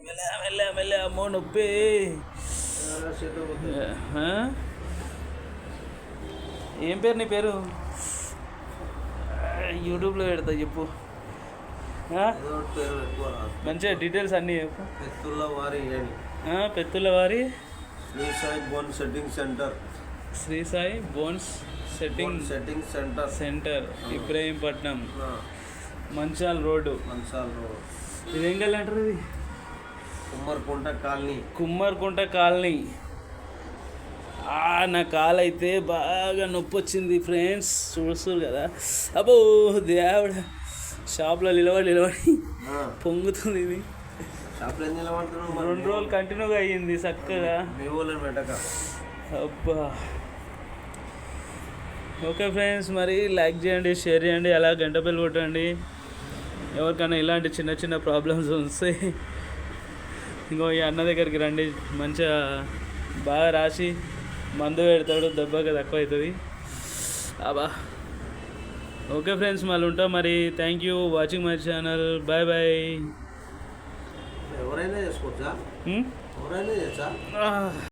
మెల్ల మెల్ల అమ్మో నొప్పి. ఏం పేరు నీ పేరు? యూట్యూబ్లో పెడతా చెప్పు, మంచిగా డీటెయిల్స్ అన్నీ చెప్పు. పెత్తుల వారి Shri Sai bone setting centre. Shri Sai bones setting centre Ibrahimpatnam, Manchal road. ఇది ఏం గల్లీ అంటారు? ఇది కుమ్మర్కుంట కాలనీ. నా కాలు అయితే బాగా నొప్పి వచ్చింది ఫ్రెండ్స్, చూస్తారు కదా. అబ్బో దేవుడ, షాప్లో నిలబడి పొంగుతుంది. ఇది 2 రోజులు కంటిన్యూగా అయ్యింది చక్కగా. అబ్బా ఓకే ఫ్రెండ్స్, మరి లైక్ చేయండి, షేర్ చేయండి, అలా గంట బెల్ కొట్టండి. ఎవరికైనా ఇలాంటి చిన్న చిన్న ప్రాబ్లమ్స్ వస్తే ఇంకో ఈ అన్న దగ్గరికి రండి, మంచిగా బాగా రాసి మందు పెడతాడు, దెబ్బగా తక్కువ అవుతుంది. అబ్బా ఓకే ఫ్రెండ్స్, మళ్ళీ ఉంటాం మరి. Thank you watching my channel. Bye bye. ఎవరైనా చేసుకోవచ్చా?